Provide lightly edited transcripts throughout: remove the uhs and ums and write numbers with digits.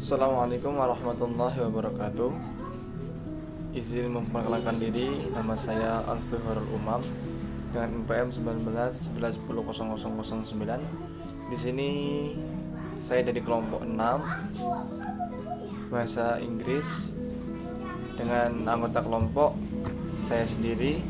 Assalamualaikum warahmatullahi wabarakatuh. Izin memperkenalkan diri, nama saya Alfi Horul Umam dengan NPM 19 11 10 0009. Di sini saya dari kelompok 6 bahasa Inggris dengan anggota kelompok saya sendiri,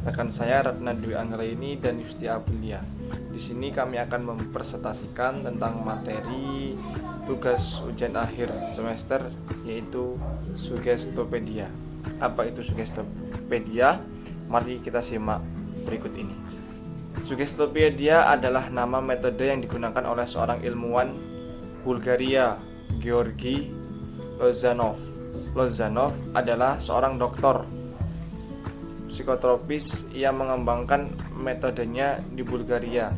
rekan saya Ratna Dwi Anggraini dan Yusti Aprilia. Di sini kami akan mempresentasikan tentang materi tugas ujian akhir semester, yaitu Sugestopedia. Apa itu Sugestopedia? Mari kita simak berikut ini. Sugestopedia adalah nama metode yang digunakan oleh seorang ilmuwan Bulgaria, Georgi Lozanov. Lozanov adalah seorang doktor psikotropis yang mengembangkan metodenya di Bulgaria,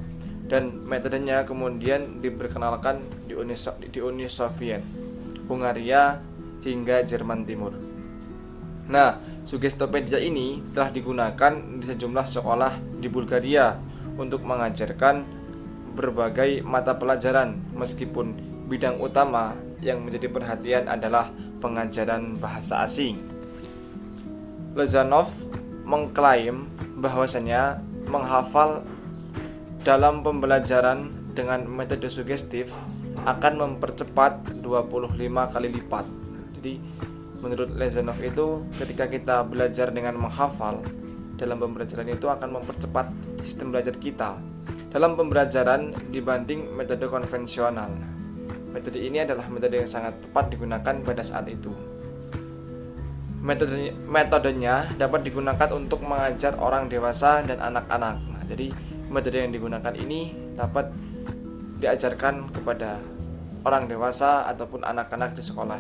dan metodenya kemudian diperkenalkan di Uni Soviet, Hungaria, hingga Jerman Timur. Nah, Sugestopedia ini telah digunakan di sejumlah sekolah di Bulgaria untuk mengajarkan berbagai mata pelajaran, meskipun bidang utama yang menjadi perhatian adalah pengajaran bahasa asing. Lozanov mengklaim bahwasanya menghafal dalam pembelajaran dengan metode sugestif akan mempercepat 25 kali lipat. Jadi menurut Lozanov itu, ketika kita belajar dengan menghafal dalam pembelajaran itu akan mempercepat sistem belajar kita dalam pembelajaran dibanding metode konvensional. Metode ini adalah metode yang sangat tepat digunakan pada saat itu. Metodenya dapat digunakan untuk mengajar orang dewasa dan anak-anak. Nah, jadi metode yang digunakan ini dapat diajarkan kepada orang dewasa ataupun anak-anak di sekolah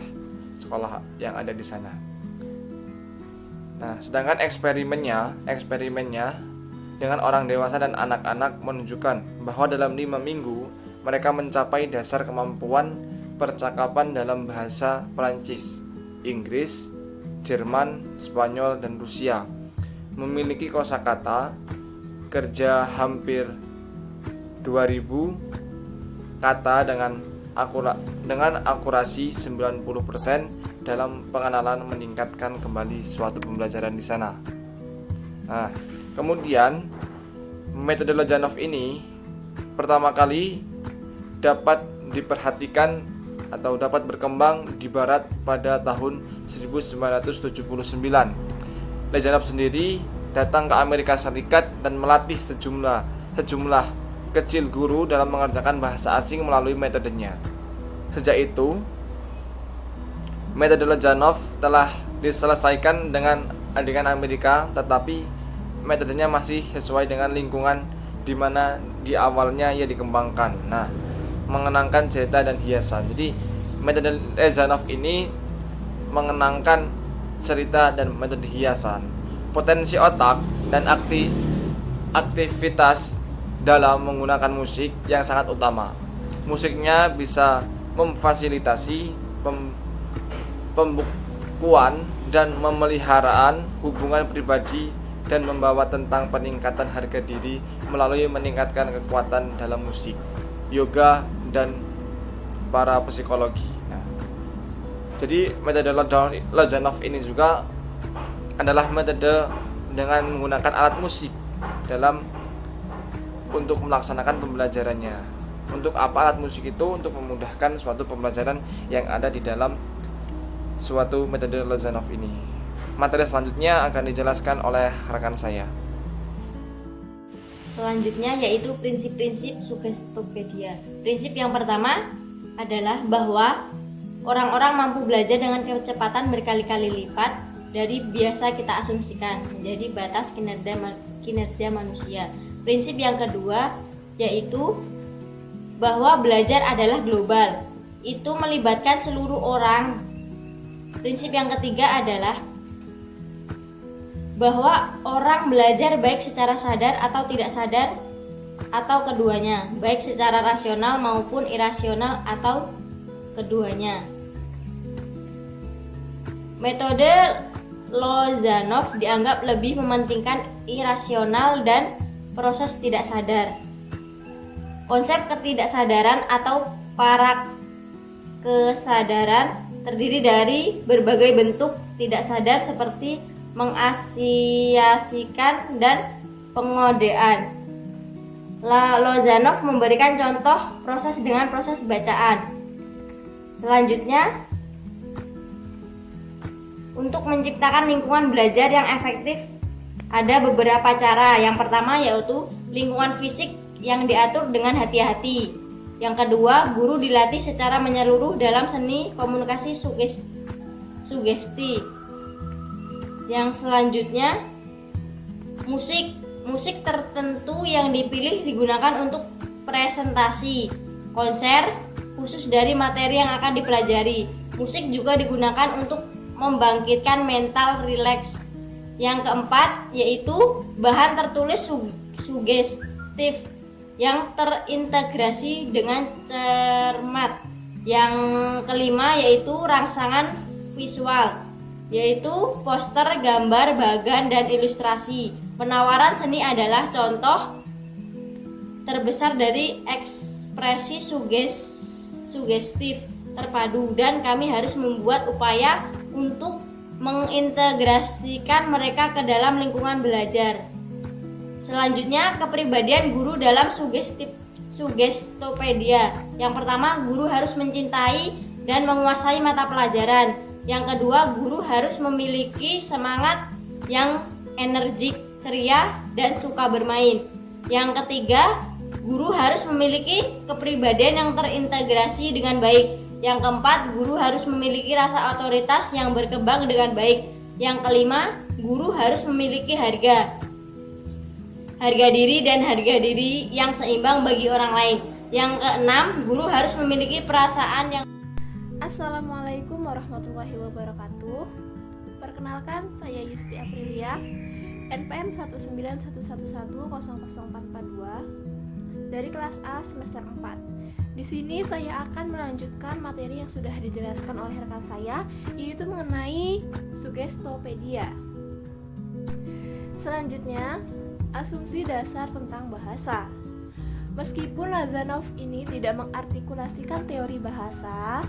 yang ada di sana. Nah, sedangkan eksperimennya dengan orang dewasa dan anak-anak menunjukkan bahwa dalam 5 minggu mereka mencapai dasar kemampuan percakapan dalam bahasa Perancis, Inggris, Jerman, Spanyol, dan Rusia, memiliki kosakata kerja hampir 2000 kata dengan akurasi 90% dalam pengenalan, meningkatkan kembali suatu pembelajaran di sana. Nah, kemudian metode Lozanov ini pertama kali dapat diperhatikan atau dapat berkembang di barat pada tahun 1979. Lozanov sendiri datang ke Amerika Serikat dan melatih sejumlah kecil guru dalam mengerjakan bahasa asing melalui metodenya. Sejak itu, metode Lozanov telah diselesaikan dengan Amerika, tetapi metodenya masih sesuai dengan lingkungan di mana di awalnya ia dikembangkan. Nah, mengenangkan cerita dan hiasan. Jadi metode Lozanov ini mengenangkan cerita dan metode hiasan. Potensi otak dan aktivitas dalam menggunakan musik yang sangat utama. Musiknya bisa memfasilitasi pembukuan dan pemeliharaan hubungan pribadi dan membawa tentang peningkatan harga diri melalui meningkatkan kekuatan dalam musik, yoga, dan para psikologi. Nah, jadi metode Lozanov ini juga adalah metode dengan menggunakan alat musik untuk melaksanakan pembelajarannya. Untuk apa alat musik itu? Untuk memudahkan suatu pembelajaran yang ada di dalam suatu metode Lozanov ini. Materi selanjutnya akan dijelaskan oleh rekan saya. Selanjutnya yaitu prinsip-prinsip Sugestopedia. Prinsip yang pertama adalah bahwa orang-orang mampu belajar dengan kecepatan berkali-kali lipat dari biasa kita asumsikan menjadi batas kinerja manusia. Prinsip yang kedua yaitu bahwa belajar adalah global, itu melibatkan seluruh orang. Prinsip yang ketiga adalah bahwa orang belajar baik secara sadar atau tidak sadar atau keduanya, baik secara rasional maupun irasional atau keduanya. Metode Lozanov dianggap lebih mementingkan irasional dan proses tidak sadar. Konsep ketidaksadaran atau kesadaran terdiri dari berbagai bentuk tidak sadar seperti mengasosiasikan dan pengodean. Lozanov memberikan contoh proses dengan proses bacaan. Selanjutnya, untuk menciptakan lingkungan belajar yang efektif ada beberapa cara. Yang pertama yaitu lingkungan fisik yang diatur dengan hati-hati. Yang kedua, guru dilatih secara menyeluruh dalam seni komunikasi sugesti. Yang selanjutnya, musik tertentu yang dipilih digunakan untuk presentasi, konser, khusus dari materi yang akan dipelajari. Musik juga digunakan untuk membangkitkan mental rileks. Yang keempat yaitu bahan tertulis sugestif yang terintegrasi dengan cermat. Yang kelima yaitu rangsangan visual, yaitu poster, gambar, bagan, dan ilustrasi. Penawaran seni adalah contoh terbesar dari ekspresi sugestif terpadu, dan kami harus membuat upaya untuk mengintegrasikan mereka ke dalam lingkungan belajar. Selanjutnya, kepribadian guru dalam sugestopedia. Yang pertama, guru harus mencintai dan menguasai mata pelajaran. Yang kedua, guru harus memiliki semangat yang energik, ceria, dan suka bermain. Yang ketiga, guru harus memiliki kepribadian yang terintegrasi dengan baik. Yang keempat, guru harus memiliki rasa otoritas yang berkembang dengan baik. Yang kelima, guru harus memiliki harga diri dan harga diri yang seimbang bagi orang lain. Yang keenam, guru harus memiliki perasaan yang... Assalamualaikum warahmatullahi wabarakatuh. Perkenalkan, saya Yusti Aprilia, NPM 19111000442 dari kelas A semester 4. Di sini saya akan melanjutkan materi yang sudah dijelaskan oleh rekan saya, yaitu mengenai sugestopedia. Selanjutnya, asumsi dasar tentang bahasa. Meskipun Lozanov ini tidak mengartikulasikan teori bahasa,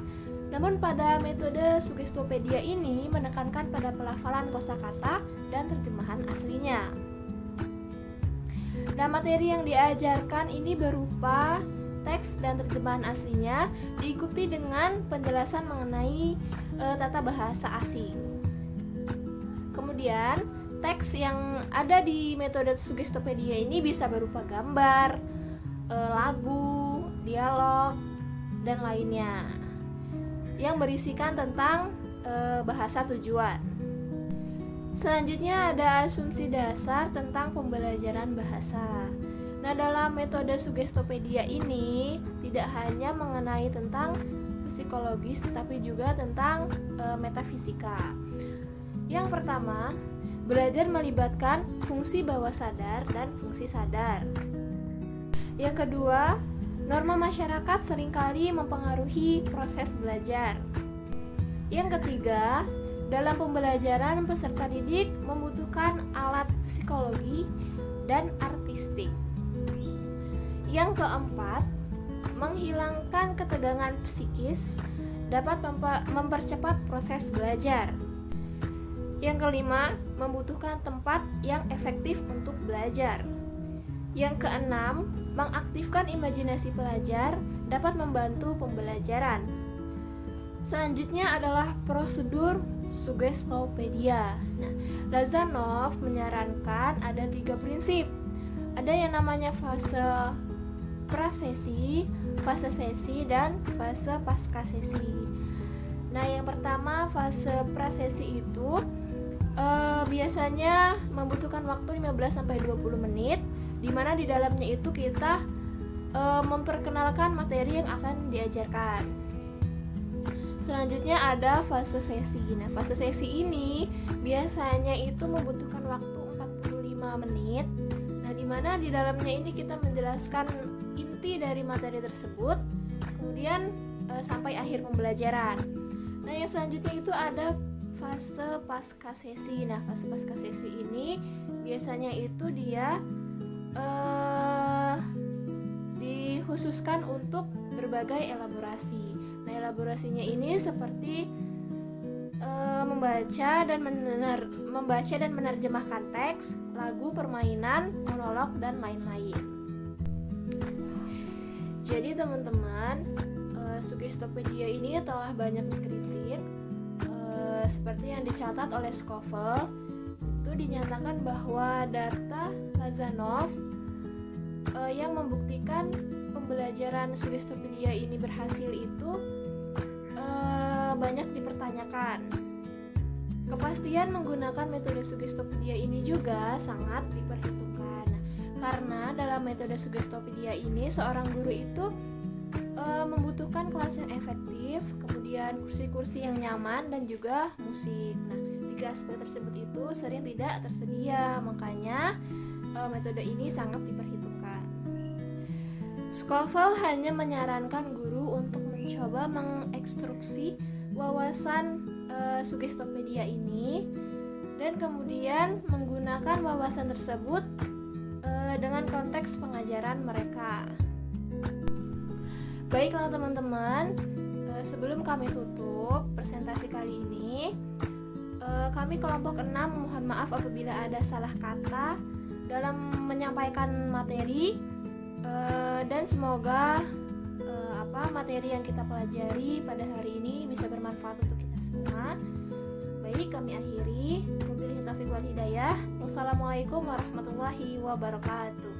namun pada metode sugestopedia ini menekankan pada pelafalan kosakata dan terjemahan aslinya. Nah, materi yang diajarkan ini berupa teks dan terjemahan aslinya, diikuti dengan penjelasan mengenai tata bahasa asing. Kemudian, teks yang ada di metode sugestopedia ini bisa berupa gambar, lagu, dialog, dan lainnya yang berisikan tentang bahasa tujuan. Selanjutnya ada asumsi dasar tentang pembelajaran bahasa. Nah, dalam metode sugestopedia ini tidak hanya mengenai tentang psikologis tetapi juga tentang metafisika. Yang pertama, belajar melibatkan fungsi bawah sadar dan fungsi sadar. Yang kedua, norma masyarakat seringkali mempengaruhi proses belajar. Yang ketiga, dalam pembelajaran peserta didik membutuhkan alat psikologi dan artistik. Yang keempat, menghilangkan ketegangan psikis dapat mempercepat proses belajar. Yang kelima, membutuhkan tempat yang efektif untuk belajar. Yang keenam, mengaktifkan imajinasi pelajar dapat membantu pembelajaran. Selanjutnya adalah prosedur sugestopedia. Nah, Lozanov menyarankan ada 3 prinsip. Ada yang namanya fase prasesi, fase sesi, dan fase pasca sesi. Nah, yang pertama fase prasesi itu biasanya membutuhkan waktu 15-20 menit, di mana di dalamnya itu kita memperkenalkan materi yang akan diajarkan. Selanjutnya ada fase sesi. Nah, fase sesi ini biasanya itu membutuhkan waktu 45 menit. Nah, di mana di dalamnya ini kita menjelaskan inti dari materi tersebut, kemudian sampai akhir pembelajaran. Nah, yang selanjutnya itu ada fase pasca sesi. Nah, fase pasca sesi ini biasanya itu dia dikhususkan untuk berbagai elaborasi. Nah, elaborasinya ini seperti membaca dan menerjemahkan teks, lagu, permainan, monolog, dan lain-lain. Jadi teman-teman, Sugistopedia ini telah banyak dikritik. Seperti yang dicatat oleh Scovel, itu dinyatakan bahwa data Lazanov yang membuktikan pembelajaran Sugistopedia ini berhasil itu banyak dipertanyakan. Kepastian menggunakan metode Sugistopedia ini juga sangat diperhitungkan. Karena dalam metode Sugistopedia ini seorang guru itu membutuhkan kelas yang efektif, kemudian kursi-kursi yang nyaman dan juga musik. Nah, 3 aspek tersebut itu sering tidak tersedia, makanya metode ini sangat diperhitungkan. Scovel hanya menyarankan guru untuk mencoba mengekstruksi wawasan Sugistopedia ini dan kemudian menggunakan wawasan tersebut dengan konteks pengajaran mereka. Baiklah teman-teman, sebelum kami tutup presentasi kali ini, kami kelompok 6 mohon maaf apabila ada salah kata dalam menyampaikan materi, dan semoga materi yang kita pelajari pada hari ini bisa bermanfaat untuk kita semua. Baik, kami akhiri. Wabillahi taufiq wal hidayah. Wassalamualaikum warahmatullahi wabarakatuh.